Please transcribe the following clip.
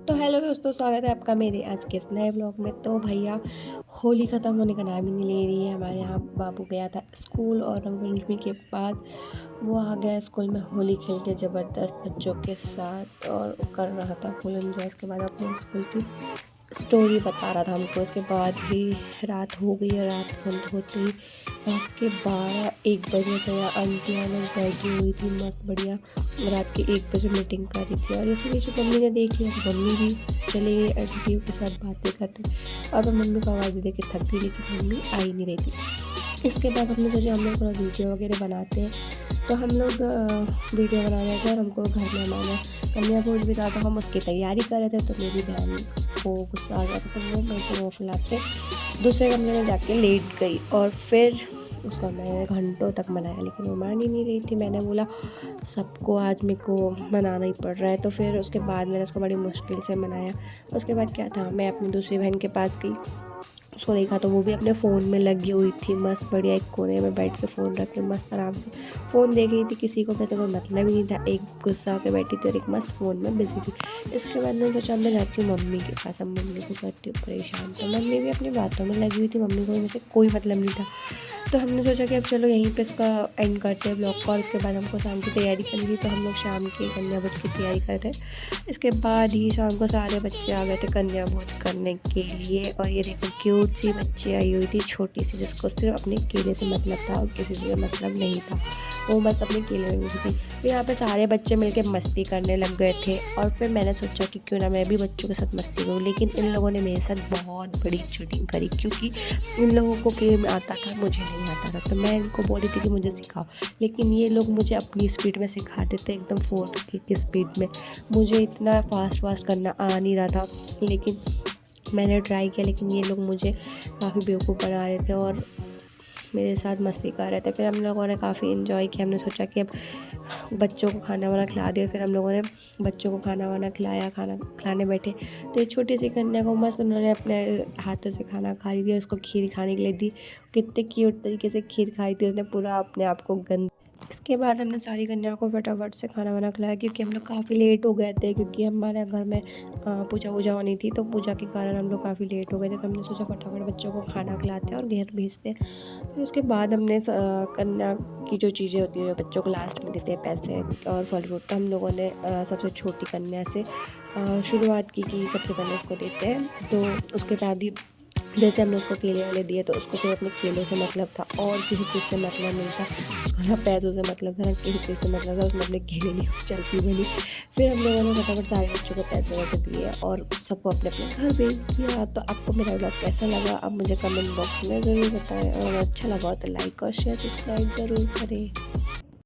तो हेलो दोस्तों, स्वागत है आपका मेरे आज के इस नए व्लॉग में। तो भैया होली ख़त्म होने का नाम ही नहीं ले रही है। हमारे यहाँ बाबू गया था स्कूल और रंगपंचमी के बाद वो आ गया स्कूल में होली खेल के ज़बरदस्त बच्चों के साथ और कर रहा था फुल एंजॉय। इसके बाद अपने स्कूल की स्टोरी बता रहा था हमको। इसके बाद भी रात हो गई है। रात होते ही रात के 12-1 बजे थे। आंटियाँ लोग बैठी हुई थी मस्त बढ़िया। रात के 1 बजे मीटिंग कर रही थी और इसी बीच मम्मी ने देख लिया तो मम्मी भी चली गई आंटियों के साथ बातें करने। और मैं मम्मी को आवाज़ दे के थक गई लेकिन मम्मी आ ही नहीं रही थी। इसके बाद हमने सोचा हम लोग थोड़ा वीडियो वगैरह बनाते हैं। तो हम लोग वीडियो बना रहे थे और हमको घर में हमारा कन्या भोज भी था तो हम उसकी तैयारी कर रहे थे। तो मेरी बहन को गुस्सा आ गया था तो वो मेरे को मुँह फुला के दूसरे कमरे में जाके लेट गई और फिर उसको मैंने घंटों तक मनाया लेकिन वो मान ही नहीं रही थी। मैंने बोला सबको आज मेरे को मनाना ही पड़ रहा है। तो फिर उसके बाद मैंने उसको बड़ी मुश्किल से मनाया। उसके बाद क्या था, मैं अपनी दूसरी बहन के पास गई, उसको देखा तो वो भी अपने फ़ोन में लगी हुई थी मस्त बढ़िया। एक कोने में बैठ के फ़ोन रख के मस्त आराम से फ़ोन देख रही थी। किसी को कहते कोई मतलब ही नहीं था। एक गुस्सा होकर बैठी थी और एक मस्त फ़ोन में बिजी थी। इसके बाद मैंने सोचा मैं जाती हूँ मम्मी के पास। अब मम्मी को करती हूँ परेशान। तो मम्मी भी अपनी बातों में लगी हुई थी। मम्मी को इनसे कोई मतलब नहीं था। तो हमने सोचा कि अब चलो यहीं पे इसका एंड करते हैं ब्लॉग का। और उसके बाद हमको शाम की तैयारी करनी थी तो हम लोग शाम की कन्या भोज की तैयारी कर रहे थे। इसके बाद ही शाम को सारे बच्चे आ गए थे कन्या भोज करने के लिए। और ये देखो क्यूट सी बच्ची आई हुई थी छोटी सी, जिसको सिर्फ अपने केले से मतलब था और किसी से मतलब नहीं था। वो बस अपने केले में घुसी थी। फिर यहाँ पे सारे बच्चे मिलके मस्ती करने लग गए थे और फिर मैंने सोचा कि क्यों ना मैं भी बच्चों के साथ मस्ती करूँ। लेकिन इन लोगों ने मेरे साथ बहुत बड़ी चीटिंग करी क्योंकि इन लोगों को गेम आता था, मुझे नहीं आता था। तो मैं इनको बोल रही थी कि मुझे सिखाओ, लेकिन ये लोग मुझे अपनी स्पीड में सिखाते थे एकदम 4K की स्पीड में। मुझे इतना फास्ट करना आ नहीं रहा था लेकिन मैंने ट्राई किया। लेकिन ये लोग मुझे काफ़ी बेवकूफ़ बना रहे थे और मेरे साथ मस्ती कर रहे थे। फिर हम लोगों ने काफ़ी इन्जॉय किया। हमने सोचा कि अब बच्चों को खाना वाना खिला दिया। फिर हम लोगों ने बच्चों को खाना वाना खिलाया, खाना खिलाने बैठे तो एक छोटी सी कन्या को मस्त उन्होंने अपने हाथों से खाना खा रही थी। उसको खीर खाने के लिए दी। कितने क्यूट तरीके से खीर खाई थी उसने, पूरा अपने आप को गंद। इसके बाद हमने सारी कन्याओं को फटाफट से खाना वाना खिलाया क्योंकि हम लोग काफ़ी लेट हो गए थे। क्योंकि हमारे घर में पूजा वूजा होनी थी तो पूजा के कारण हम लोग काफ़ी लेट हो गए थे। तो हमने सोचा फटाफट बच्चों को खाना खिलाते हैं और घर भेजते हैं। फिर उसके बाद हमने कन्या की जो चीज़ें होती है जो बच्चों को लास्ट में देते हैं, पैसे और फल फ्रूट, तो हम लोगों ने सबसे छोटी कन्या से शुरुआत की कि सबसे पहले उसको देते हैं। तो उसके बाद ही जैसे हमने उसको केले वाले दिए तो उसको सिर्फ अपने केलों से मतलब था और किसी चीज़ से मतलब नहीं था। उसको ना पैसों से मतलब था ना किसी चीज़ से मतलब था। उसने अपने केले लिए चलती बनी। फिर हम लोगों ने फटाफट सारे बच्चों को पैसे वैसे दिए और सबको अपने अपने घर भेज दिया। तो आपको मेरा व्लॉग कैसा लगा आप मुझे कमेंट बॉक्स में ज़रूर बताएं और अच्छा लगा हो तो लाइक और शेयर सब्सक्राइब ज़रूर करें।